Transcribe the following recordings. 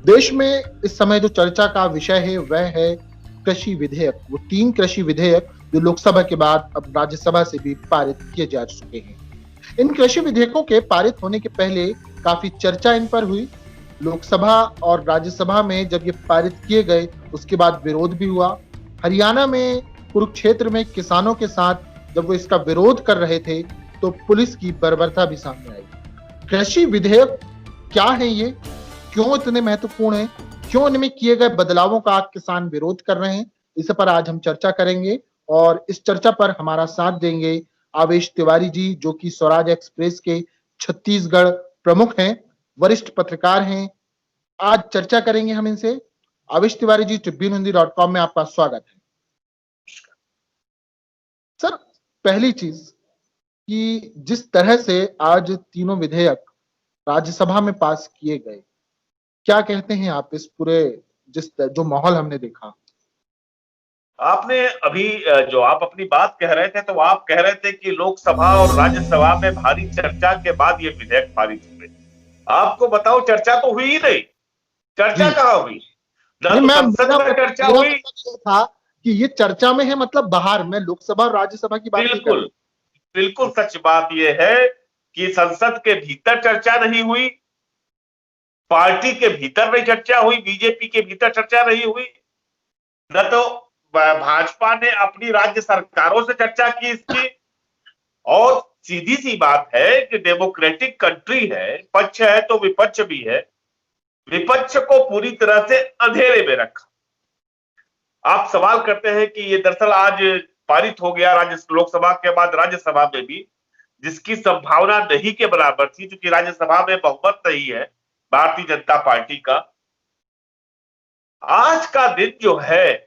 देश में इस समय जो चर्चा का विषय है वह है कृषि विधेयक। वो 3 कृषि विधेयक जो लोकसभा के बाद अब राज्यसभा से भी पारित किए जा चुके हैं। इन कृषि विधेयकों के पारित होने के पहले काफी चर्चा इन पर हुई। लोकसभा और राज्यसभा में जब ये पारित किए गए उसके बाद विरोध भी हुआ। हरियाणा में कुरुक्षेत्र में किसानों के साथ जब वो इसका विरोध कर रहे थे तो पुलिस की बर्बरता भी सामने आई। कृषि विधेयक क्या है ये, क्यों इतने महत्वपूर्ण है, क्यों इनमें किए गए बदलावों का किसान विरोध कर रहे हैं, इस पर आज हम चर्चा करेंगे। और इस चर्चा पर हमारा साथ देंगे आवेश तिवारी जी, जो कि स्वराज एक्सप्रेस के छत्तीसगढ़ प्रमुख हैं, वरिष्ठ पत्रकार हैं। आज चर्चा करेंगे हम इनसे। आवेश तिवारी जी, tribune-hindi.com में आपका स्वागत है। सर, पहली चीज कि जिस तरह से आज तीनों विधेयक राज्यसभा में पास किए गए, क्या कहते हैं आप इस पूरे जो माहौल हमने देखा? आपने अभी जो आप अपनी बात कह रहे थे, तो आप कह रहे थे कि लोकसभा और राज्यसभा में भारी चर्चा के बाद ये विधेयक पारित हुए। आपको बताओ, चर्चा तो हुई ही नहीं। चर्चा कहाँ हुई? न तो संसद में चर्चा हुई। था कि ये चर्चा में है, मतलब बाहर में लोकसभा और राज्यसभा की बात नहीं कर रहा। बिल्कुल सच बात यह है कि संसद के भीतर चर्चा नहीं हुई, पार्टी के भीतर नहीं चर्चा हुई, बीजेपी के भीतर चर्चा नहीं हुई, न तो भाजपा ने अपनी राज्य सरकारों से चर्चा की इसकी। और सीधी सी बात है कि डेमोक्रेटिक कंट्री है, पक्ष है तो विपक्ष भी है, विपक्ष को पूरी तरह से अंधेरे में रखा। आप सवाल करते हैं कि ये दरअसल आज पारित हो गया लोकसभा के बाद राज्यसभा में भी, जिसकी संभावना नहीं के बराबर थी, क्योंकि राज्यसभा में बहुमत नहीं है भारतीय जनता पार्टी का। आज का दिन जो है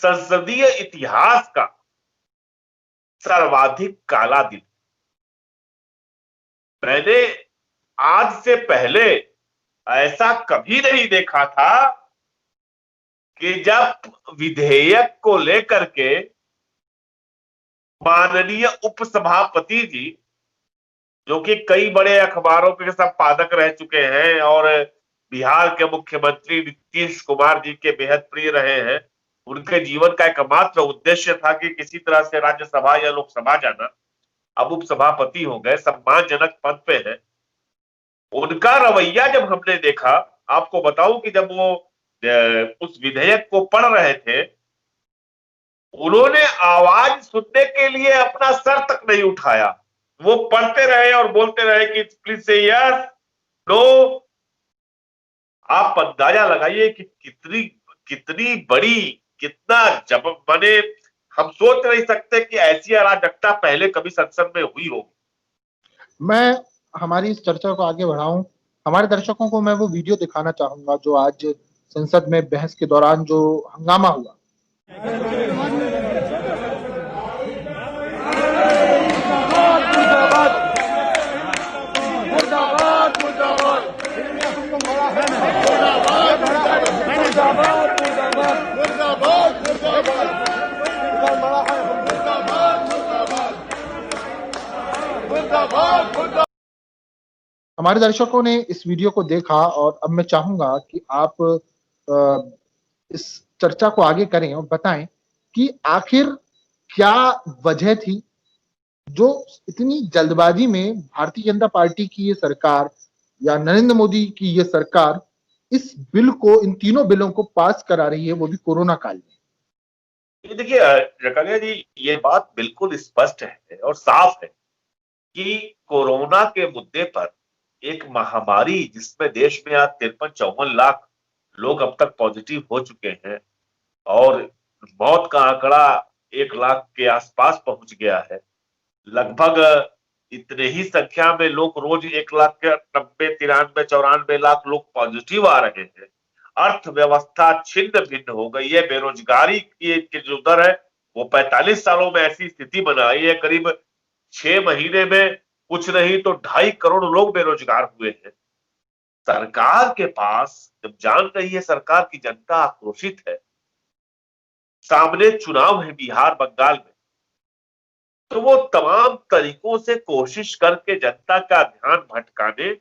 संसदीय इतिहास का सर्वाधिक काला दिन। मैंने आज से पहले ऐसा कभी नहीं देखा था कि जब विधेयक को लेकर के माननीय उपसभापति जी, जो कि कई बड़े अखबारों के संपादक रह चुके हैं और बिहार के मुख्यमंत्री नीतीश कुमार जी के बेहद प्रिय रहे हैं, उनके जीवन का एकमात्र उद्देश्य था कि किसी तरह से राज्यसभा या लोकसभा जाना। अब उपसभापति हो गए, सम्मानजनक पद पे है। उनका रवैया जब हमने देखा, आपको बताऊं कि जब वो उस विधेयक को पढ़ रहे थे, उन्होंने आवाज सुनने के लिए अपना सर तक नहीं उठाया। वो पढ़ते रहे और बोलते रहे कि प्लीज से यस, नो। आप अंदाजा लगाइए कि कितनी बड़ी, कितना जब बने, हम सोच नहीं सकते कि ऐसी अराजकता पहले कभी संसद में हुई होगी। मैं हमारी इस चर्चा को आगे बढ़ाऊं, हमारे दर्शकों को मैं वो वीडियो दिखाना चाहूंगा जो आज संसद में बहस के दौरान जो हंगामा हुआ। हमारे दर्शकों ने इस वीडियो को देखा और अब मैं चाहूंगा कि आप इस चर्चा को आगे करें और बताएं कि आखिर क्या वजह थी जो इतनी जल्दबाजी में भारतीय जनता पार्टी की ये सरकार या नरेंद्र मोदी की ये सरकार इस बिल को, इन तीनों बिलों को पास करा रही है, वो भी कोरोना काल में। देखिए जकारिया जी, ये बात बिल्कुल स्पष्ट है और साफ है कि कोरोना के मुद्दे पर एक महामारी, जिसमें देश में आज 53-54 लाख लोग अब तक पॉजिटिव हो चुके हैं और मौत का आंकड़ा 1 लाख के आसपास पहुंच गया है। लगभग इतने ही संख्या में लोग रोज 1 लाख के 90, 93, 94 लाख लोग पॉजिटिव आ रहे हैं। अर्थव्यवस्था छिन्न भिन्न हो गई है। बेरोजगारी की जो दर है वो 45 सालों में ऐसी स्थिति बनाई है, करीब 6 महीने में कुछ नहीं तो 2.5 करोड़ लोग बेरोजगार हुए हैं। सरकार के पास, जब जान रही है सरकार की जनता आक्रोशित है, सामने चुनाव है बिहार बंगाल में, तो वो तमाम तरीकों से कोशिश करके जनता का ध्यान भटकाने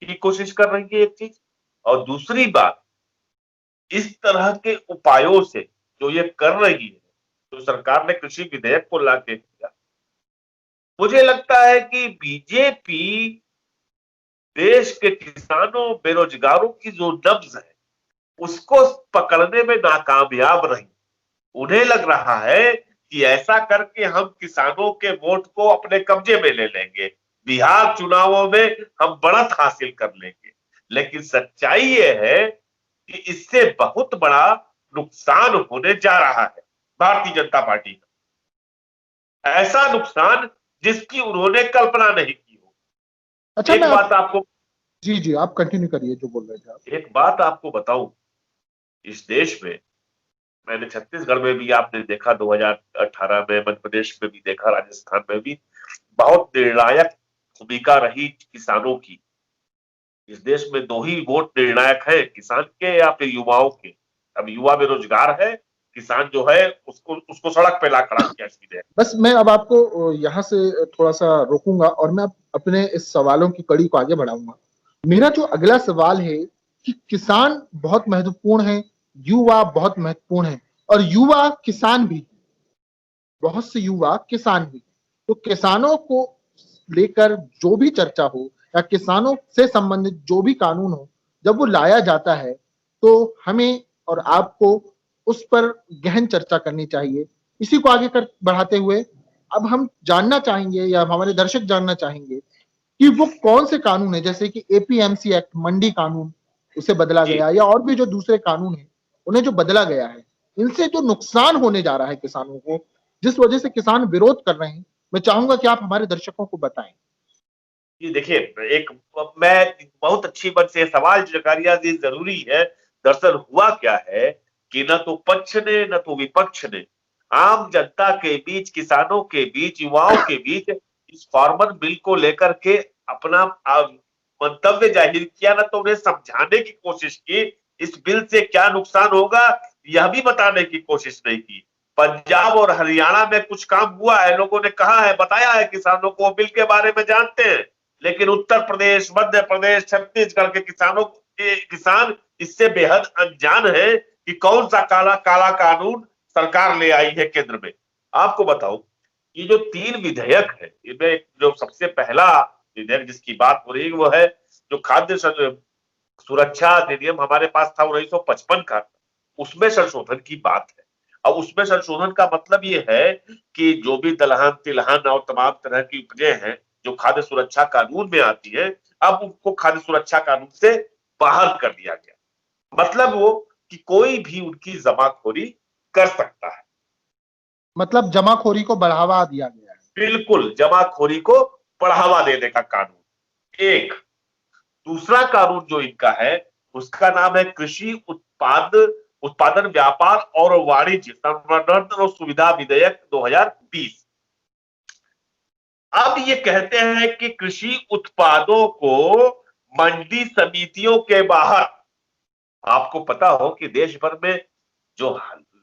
की कोशिश कर रही है एक चीज, और दूसरी बात, इस तरह के उपायों से जो ये कर रही है, जो सरकार ने कृषि विधेयक को लाके किया, मुझे लगता है कि बीजेपी देश के किसानों बेरोजगारों की जो नब्ज है उसको पकड़ने में नाकामयाब रही। उन्हें लग रहा है कि ऐसा करके हम किसानों के वोट को अपने कब्जे में ले लेंगे, बिहार चुनावों में हम बढ़त हासिल कर लेंगे। लेकिन सच्चाई ये है कि इससे बहुत बड़ा नुकसान होने जा रहा है भारतीय जनता पार्टी का, ऐसा नुकसान जिसकी उन्होंने कल्पना नहीं की हो। अच्छा, एक बात आपको जी जी, आप कंटिन्यू करिए जो बोल रहे थे आप। एक बात आपको बताऊं, इस देश में मैंने छत्तीसगढ़ में भी आपने देखा, 2018 में मध्य प्रदेश में भी देखा, राजस्थान में भी बहुत निर्णायक भूमिका रही किसानों की। इस देश में दो ही वोट निर्णायक है, किसान के या फिर युवाओं के। अब युवा बेरोजगार है, किसान जो है उसको उसको सड़क पे ला खड़ा किया इस विधेयक। बस मैं अब आपको यहाँ से थोड़ा सा रोकूंगा और मैं अपने इस सवालों की कड़ी को आगे बढ़ाऊंगा। मेरा जो अगला सवाल है कि किसान बहुत महत्वपूर्ण है, युवा बहुत महत्वपूर्ण है, और युवा किसान भी, बहुत से युवा किसान भी। तो किसानों को लेकर जो भी चर्चा हो या किसानों से संबंधित जो भी कानून हो, जब वो लाया जाता है तो हमें और आपको उस पर गहन चर्चा करनी चाहिए। इसी को आगे कर बढ़ाते हुए अब हम जानना चाहेंगे या हमारे दर्शक जानना चाहेंगे कि वो कौन से कानून है, जैसे कि एपीएमसी एक्ट, मंडी कानून, उसे बदला जी, गया, या और भी जो दूसरे कानून है उन्हें जो बदला गया है, इनसे जो नुकसान होने जा रहा है किसानों को, जिस वजह से किसान विरोध कर रहे हैं, मैं चाहूंगा कि आप हमारे दर्शकों को बताएं। ये देखिए, एक मैं बहुत अच्छी बात से सवाल जो करिया जी जरूरी है। दरअसल हुआ क्या है कि न तो पक्ष ने न तो विपक्ष ने आम जनता के बीच, किसानों के बीच, युवाओं के बीच इस फार्मर बिल को लेकर के अपना मंतव्य जाहिर किया, न तो उन्हें समझाने की कोशिश की इस बिल से क्या नुकसान होगा, यह भी बताने की कोशिश नहीं की। पंजाब और हरियाणा में कुछ काम हुआ है, लोगों ने कहा है, बताया है किसानों को, बिल के बारे में जानते हैं। लेकिन उत्तर प्रदेश, मध्य प्रदेश, छत्तीसगढ़ के किसान इससे बेहद अनजान है कि कौन सा काला काला कानून सरकार ले आई है केंद्र में। आपको बताऊं, ये जो 3 विधेयक है, इनमें जो सबसे पहला विधेयक जिसकी बात हो रही है वो है जो खाद्य सुरक्षा अधिनियम हमारे पास था 1955 का, उसमें संशोधन की बात है। अब उसमें संशोधन का मतलब ये है कि जो भी दलहन, तिलहन और तमाम तरह की उपजें हैं जो खाद्य सुरक्षा कानून में आती है, अब उनको खाद्य सुरक्षा कानून से बाहर कर दिया गया। मतलब वो कि कोई भी उनकी जमाखोरी कर सकता है। मतलब जमाखोरी को बढ़ावा दिया गया है। बिल्कुल, जमाखोरी को बढ़ावा देने का कानून एक। दूसरा कानून जो इनका है उसका नाम है कृषि उत्पादन व्यापार और वाणिज्य संवर्धन और सुविधा विधेयक 2020। अब ये कहते हैं कि कृषि उत्पादों को मंडी समितियों के बाहर, आपको पता हो कि देश भर में जो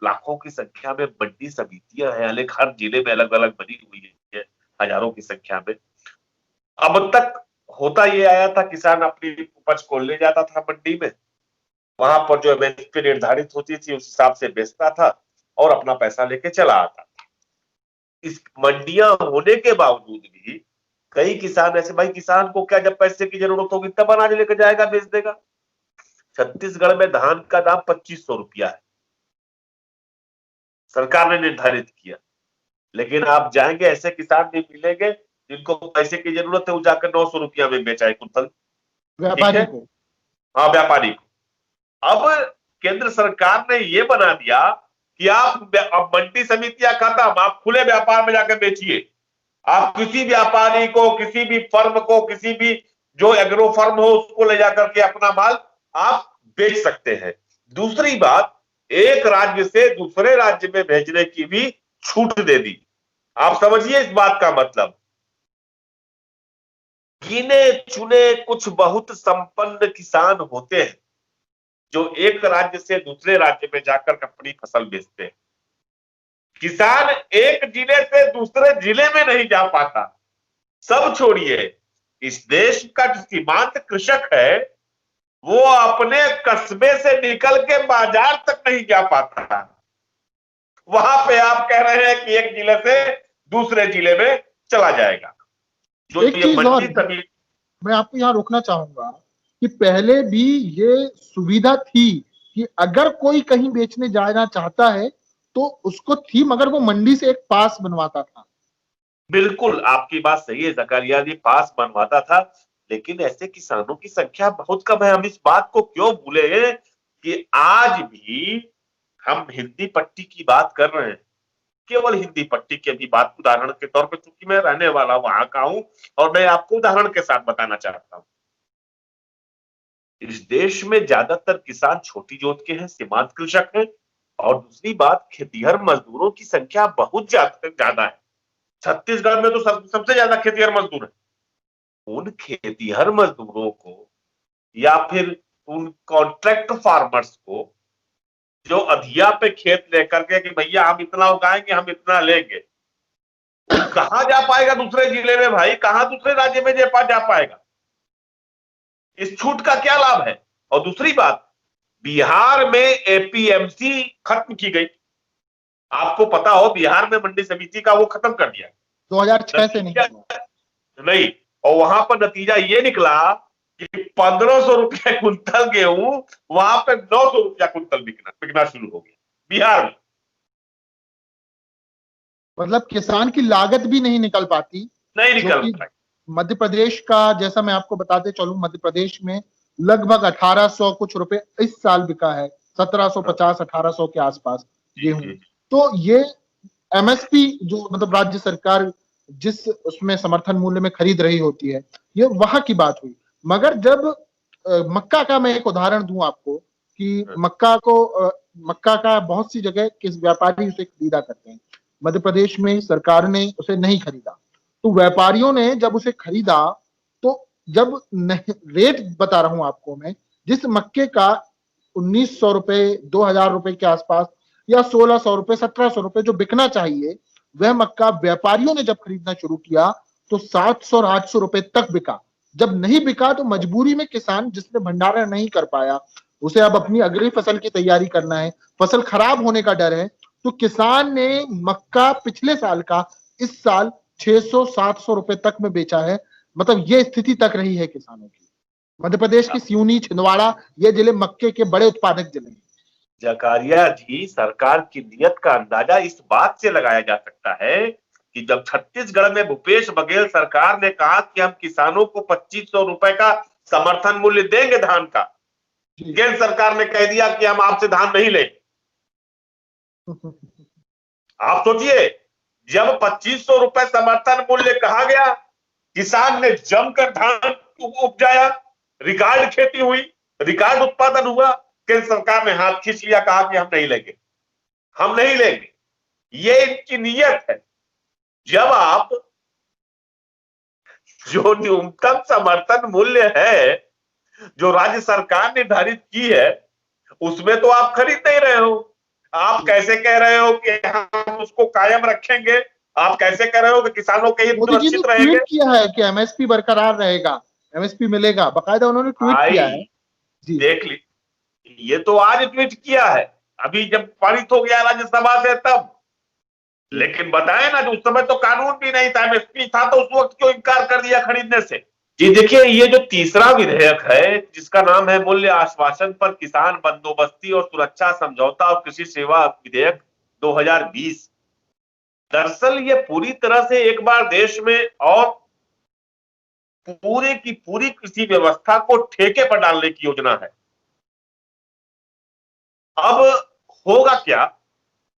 लाखों की संख्या में मंडी समितियां हैं, अलग हर जिले में अलग अलग बनी हुई है, हजारों की संख्या में। अब तक होता ये आया था, किसान अपनी उपज को ले जाता था मंडी में, वहां पर जो एमएसपी निर्धारित होती थी उस हिसाब से बेचता था और अपना पैसा लेके चला आता। इस मंडियां होने के बावजूद भी कई किसान ऐसे, भाई किसान को क्या, जब पैसे की जरूरत होगी तब अनाज लेकर जाएगा, बेच देगा। छत्तीसगढ़ में धान का दाम 2500 रुपया है, सरकार ने निर्धारित किया। लेकिन आप जाएंगे, ऐसे किसान भी मिलेंगे जिनको पैसे की जरूरत है, वो जाकर 900 रुपया में बेचा कुंतल। ठीक है, व्यापारी को। हाँ, व्यापारी को। अब केंद्र सरकार ने ये बना दिया कि आप अब मंडी समितियां खत्म, आप खुले व्यापार में जाकर बेचिए। आप किसी व्यापारी को, किसी भी फर्म को, किसी भी जो एग्रो फर्म हो उसको ले जाकर के अपना माल आप बेच सकते हैं। दूसरी बात, एक राज्य से दूसरे राज्य में भेजने की भी छूट दे दी। आप समझिए इस बात का मतलब, गिने चुने कुछ बहुत संपन्न किसान होते हैं जो एक राज्य से दूसरे राज्य में जाकर अपनी फसल बेचते हैं। किसान एक जिले से दूसरे जिले में नहीं जा पाता। सब छोड़िए, इस देश का जो सीमांत कृषक है वो अपने कस्बे से निकल के बाजार तक नहीं जा पाता। वहां पे आप कह रहे हैं कि एक जिले से दूसरे जिले में चला जाएगा। जो एक ये चीज और मंडी समिति, मैं आपको यहाँ रोकना चाहूंगा कि पहले भी ये सुविधा थी कि अगर कोई कहीं बेचने जाना चाहता है तो उसको थी, मगर वो मंडी से एक पास बनवाता था। बिल्कुल आपकी बात सही है जकारिया जी, पास बनवाता था, लेकिन ऐसे किसानों की संख्या बहुत कम है। हम इस बात को क्यों भूले हैं कि आज भी हम हिंदी पट्टी की बात कर रहे हैं, केवल हिंदी पट्टी की भी बात उदाहरण के तौर पर, चूंकि मैं रहने वाला वहां का हूं और मैं आपको उदाहरण के साथ बताना चाहता हूं। इस देश में ज्यादातर किसान छोटी जोत के हैं, सीमांत कृषक हैं, और दूसरी बात खेतीहर मजदूरों की संख्या बहुत ज्यादा है। छत्तीसगढ़ में तो सबसे ज्यादा खेतीहर मजदूर है। उन खेतीहर मजदूरों को या फिर उन कॉन्ट्रैक्ट फार्मर्स को जो अधिया पे खेत लेकर के कि भैया हम इतना उगाएंगे, हम इतना लेंगे, कहां जा पाएगा दूसरे जिले में भाई, कहां दूसरे राज्य में जा पाएगा? इस छूट का क्या लाभ है? और दूसरी बात, बिहार में एपीएमसी खत्म की गई। आपको पता हो बिहार में मंडी समिति का वो खत्म कर दिया 2006 से नहीं। और वहां पर नतीजा ये निकला कि 1500 रुपया कुंतल गेहूं वहां पे 900 रुपया कुंतल बिकना शुरू हो गया बिहार में। मतलब किसान की लागत भी नहीं निकल पाती। मध्य प्रदेश का, जैसा मैं आपको बताते चलूं, मध्य प्रदेश में लगभग 1800 कुछ रुपए इस साल बिका है, 1750 1800 के आसपास गेहूं। तो ये एमएसपी जो मतलब राज्य सरकार जिस उसमें समर्थन मूल्य में खरीद रही होती है, ये वहां की बात हुई। मगर जब मक्का का मैं एक उदाहरण दूं आपको कि मक्का का बहुत सी जगह किस व्यापारी उसे खरीदा करते हैं, मध्य प्रदेश में सरकार ने उसे नहीं खरीदा, तो व्यापारियों ने जब उसे खरीदा तो जब रेट बता रहा हूं आपको मैं, जिस मक्के का 1900 रुपए 2000 रुपए के आसपास या 1600 रुपए 1700 रुपए जो बिकना चाहिए, वह मक्का व्यापारियों ने जब खरीदना शुरू किया तो 700 800 रुपए तक बिका। जब नहीं बिका तो मजबूरी में किसान जिसने भंडारण नहीं कर पाया, उसे अब अपनी अगली फसल की तैयारी करना है, फसल खराब होने का डर है, तो किसान ने मक्का पिछले साल का इस साल 600 700 रुपए तक में बेचा है। मतलब ये स्थिति तक रही है किसानों की। मध्य प्रदेश की सिवनी, छिंदवाड़ा, ये जिले मक्के के बड़े उत्पादक जिले हैं। जकारिया जी, सरकार की नीयत का अंदाजा इस बात से लगाया जा सकता है कि जब छत्तीसगढ़ में भूपेश बघेल सरकार ने कहा कि हम किसानों को 2500 रुपए का समर्थन मूल्य देंगे धान का, केंद्र सरकार ने कह दिया कि हम आपसे धान नहीं लेंगे। आप सोचिए, जब 2500 रुपए समर्थन मूल्य कहा गया, किसान ने जमकर धान उपजाया, रिकॉर्ड खेती हुई, रिकॉर्ड उत्पादन हुआ, केंद्र सरकार ने हाथ खींच लिया, कहा कि हम नहीं लेंगे, हम नहीं लेंगे। ये इनकी नीयत है। जब आप जो न्यूनतम समर्थन मूल्य है जो राज्य सरकार निर्धारित की है, उसमें तो आप खरीद नहीं रहे हो। आप कैसे कह रहे हो कि हम उसको कायम रखेंगे? आप कैसे कह रहे हो कि किसानों के हित सुरक्षित रहेंगे? ट्वीट किया है कि एमएसपी बरकरार रहेगा, एमएसपी मिलेगा, बाकायदा उन्होंने ट्वीट किया है। जी देख ली, ये तो आज ट्वीट किया है, अभी जब पारित हो गया राज्यसभा से तब। लेकिन बताए ना, जो उस समय तो कानून भी नहीं था, एमएसपी था, तो उस वक्त क्यों इनकार कर दिया खरीदने से? जी देखिए, ये जो तीसरा विधेयक है जिसका नाम है मूल्य आश्वासन पर किसान बंदोबस्ती और सुरक्षा समझौता और कृषि सेवा विधेयक 2020, दरअसल ये पूरी तरह से एक बार देश में और पूरे की पूरी कृषि व्यवस्था को ठेके पर डालने की योजना है। अब होगा क्या,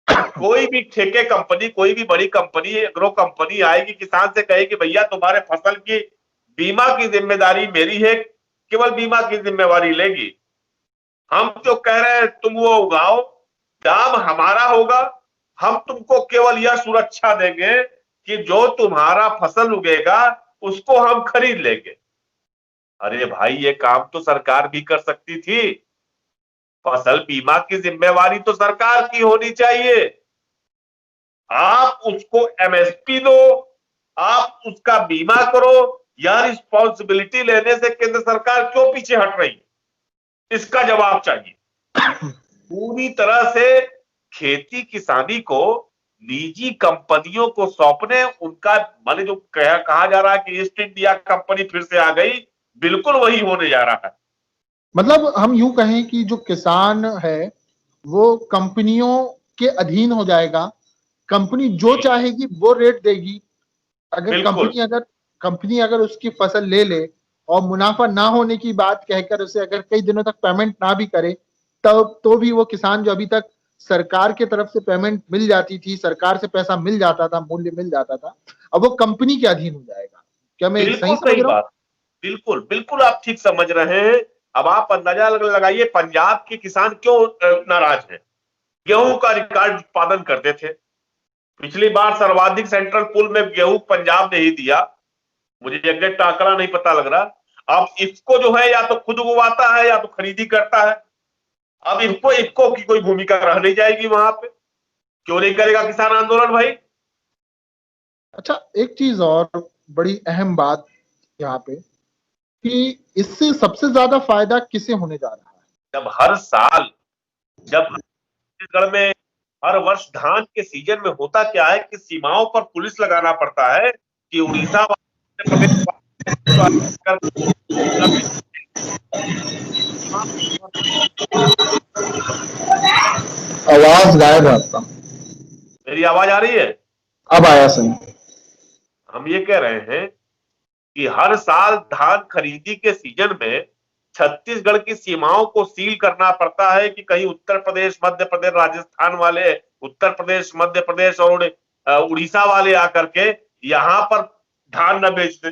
कोई भी ठेके कंपनी, कोई भी बड़ी कंपनी, एग्रो कंपनी आएगी, किसान से कहेगी भैया तुम्हारे फसल की बीमा की जिम्मेदारी मेरी है, केवल बीमा की जिम्मेवारी लेगी, हम जो कह रहे हैं तुम वो उगाओ, दाम हमारा होगा, हम तुमको केवल यह सुरक्षा देंगे कि जो तुम्हारा फसल उगेगा उसको हम खरीद लेंगे। अरे भाई, ये काम तो सरकार भी कर सकती थी। फसल बीमा की जिम्मेवारी तो सरकार की होनी चाहिए। आप उसको एमएसपी दो, आप उसका बीमा करो, यह रिस्पॉन्सिबिलिटी लेने से केंद्र सरकार क्यों पीछे हट रही है, इसका जवाब चाहिए। पूरी तरह से खेती किसानी को निजी कंपनियों को सौंपने, उनका माने जो कहा जा रहा है कि ईस्ट इंडिया कंपनी फिर से आ गई, बिल्कुल वही होने जा रहा है। मतलब हम यूं कहें कि जो किसान है वो कंपनियों के अधीन हो जाएगा, कंपनी जो चाहेगी वो रेट देगी। अगर कंपनी अगर उसकी फसल ले ले और मुनाफा ना होने की बात कहकर उसे अगर कई दिनों तक पेमेंट ना भी करे, तब तो भी वो किसान जो अभी तक सरकार की तरफ से पेमेंट मिल जाती थी, सरकार से पैसा मिल जाता था, मूल्य मिल जाता था, अब वो कंपनी के अधीन हो जाएगा। क्या मैं सही समझ रहा हूँ? बिल्कुल बिल्कुल आप ठीक समझ रहे हैं। अब आप अंदाजा लगाइए पंजाब के किसान क्यों नाराज हैं। गेहूं का रिकॉर्ड उत्पादन करते थे, पिछली बार सर्वाधिक सेंट्रल पूल में गेहूं पंजाब ने ही दिया, मुझे एग्जैक्ट आंकड़ा नहीं पता लग रहा। अब इसको जो है या तो खुद उगवाता है या तो खरीदी करता है। अब इफको की कोई भूमिका रह नहीं जाएगी वहां पे, क्यों नहीं करेगा किसान आंदोलन भाई। अच्छा, एक चीज और बड़ी अहम बात यहाँ पे कि इससे सबसे ज्यादा फायदा किसे होने जा रहा है? जब हर साल, जब छत्तीसगढ़ में हर वर्ष धान के सीजन में होता क्या है कि सीमाओं पर पुलिस लगाना पड़ता है कि उड़ीसा आवाज गायब है आपका। मेरी आवाज आ रही है? अब आया सही। हम ये कह रहे हैं कि हर साल धान खरीदी के सीजन में छत्तीसगढ़ की सीमाओं को सील करना पड़ता है कि कहीं उत्तर प्रदेश, मध्य प्रदेश, राजस्थान वाले, उत्तर प्रदेश, मध्य प्रदेश और उड़ीसा वाले आकर के यहाँ पर धान न बेच दे।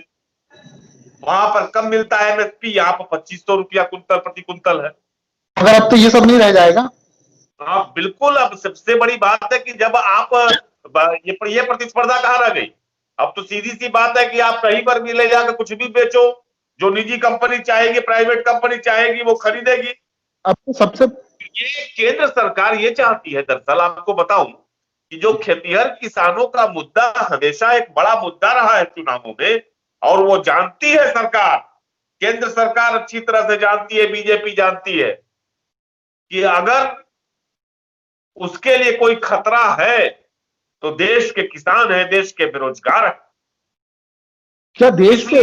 वहां पर कम मिलता है एमएसपी, यहाँ पर 2500 रुपया कुंतल प्रति कुंतल है। अगर अब तो ये सब नहीं रह जाएगा। हाँ बिल्कुल। अब सबसे बड़ी बात है कि जब आप ये प्रतिस्पर्धा कहाँ रह गई। अब तो सीधी सी बात है कि आप कहीं पर भी ले जाकर कुछ भी बेचो, जो निजी कंपनी चाहेगी, प्राइवेट कंपनी चाहेगी, वो खरीदेगी। अब तो सबसे ये केंद्र सरकार ये चाहती है, दरअसल आपको बताऊं कि जो खेतीहर किसानों का मुद्दा हमेशा एक बड़ा मुद्दा रहा है चुनावों में, और वो जानती है सरकार, केंद्र सरकार अच्छी तरह से जानती है, बीजेपी जानती है कि अगर उसके लिए कोई खतरा है तो देश के किसान है, देश के बेरोजगार है। क्या देश को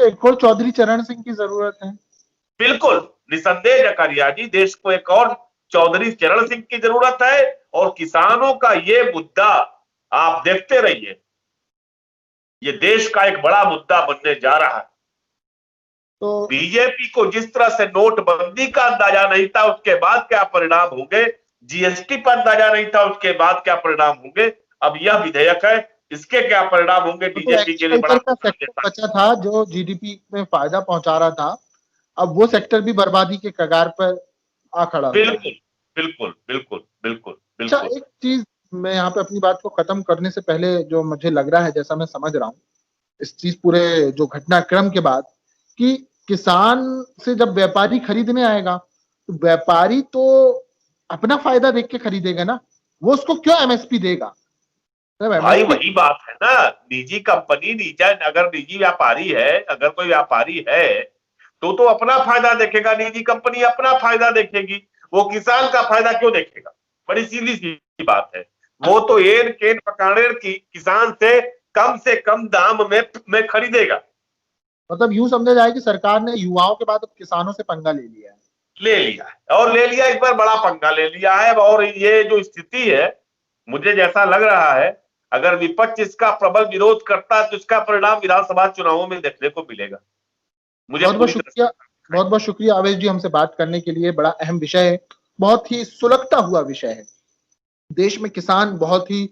एक और चौधरी चरण सिंह की जरूरत है? बिल्कुल निसंदेह जकारिया जी, देश को एक और चौधरी चरण सिंह की जरूरत है। और किसानों का ये मुद्दा आप देखते रहिए, ये देश का एक बड़ा मुद्दा बनने जा रहा है। तो बीजेपी को जिस तरह से नोटबंदी का अंदाजा नहीं था, उसके बाद क्या परिणाम होंगे, जीएसटी पर अंदाजा नहीं था, उसके बाद क्या परिणाम होंगे, अब यह विधेयक है, इसके क्या परिणाम होंगे बीजेपी के लिए बड़ा बचा था जो जीडीपी में फायदा पहुंचा रहा था, अब वो सेक्टर भी बर्बादी के कगार पर आ खड़ा। बिल्कुल बिल्कुल बिल्कुल बिल्कुल। अच्छा, एक चीज मैं यहाँ पे अपनी बात को खत्म करने से पहले जो मुझे लग रहा है, जैसा मैं समझ रहा हूँ इस चीज पूरे जो घटनाक्रम के बाद, कि किसान से जब व्यापारी खरीदने आएगा तो व्यापारी तो अपना फायदा देख के खरीदेगा ना, वो उसको क्यों एमएसपी देगा? भाई वही बात है ना, निजी कंपनी, अगर निजी व्यापारी है, अगर कोई व्यापारी है तो अपना फायदा देखेगा, निजी कंपनी अपना फायदा देखेगी, वो किसान का फायदा क्यों देखेगा? बड़ी सीधी सी बात है। वो तो एन केन पकानेर की किसान से कम दाम में खरीदेगा। मतलब यूं समझा जाए कि सरकार ने युवाओं के बाद अब किसानों से पंगा ले लिया है। और ले लिया, इस बार बड़ा पंगा ले लिया है। और ये जो स्थिति है, मुझे जैसा लग रहा है, अगर विपक्ष इसका प्रबल विरोध करता है तो इसका परिणाम विधानसभा चुनावों में देखने को मिलेगा। मुझे बहुत बहुत शुक्रिया आवेश जी हमसे बात करने के लिए। बड़ा अहम विषय है, बहुत ही सुलगता हुआ विषय है। देश में किसान बहुत ही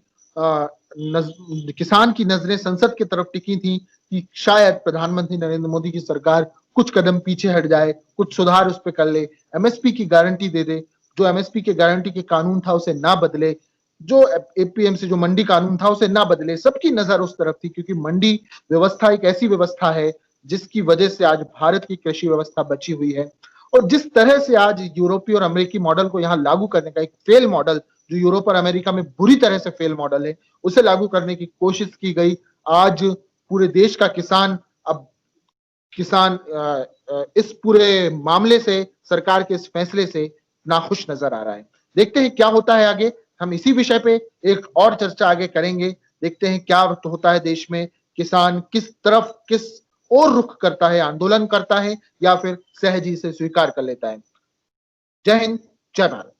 किसान की नजरें संसद की तरफ टिकी थी कि शायद प्रधानमंत्री नरेंद्र मोदी की सरकार कुछ कदम पीछे हट जाए, कुछ सुधार उस पर कर ले, एमएसपी की गारंटी दे दे, जो एमएसपी के गारंटी के कानून था उसे ना बदले, जो एपीएमसी जो मंडी कानून था उसे ना बदले। सबकी नजर उस तरफ थी क्योंकि मंडी व्यवस्था एक ऐसी व्यवस्था है जिसकी वजह से आज भारत की कृषि व्यवस्था बची हुई है। और जिस तरह से आज यूरोपीय और अमेरिकी मॉडल को यहाँ लागू करने का, एक फेल मॉडल जो यूरोप और अमेरिका में बुरी तरह से फेल मॉडल है, उसे लागू करने की कोशिश की गई। आज पूरे देश का किसान अब इस पूरे मामले से, सरकार के इस फैसले से नाखुश नजर आ रहा है। देखते हैं क्या होता है आगे। हम इसी विषय पे एक और चर्चा आगे करेंगे। देखते हैं क्या होता है देश में, किसान किस तरफ, किस और रुख करता है, आंदोलन करता है या फिर सहज ही से स्वीकार कर लेता है। जय हिंद, जय भारत।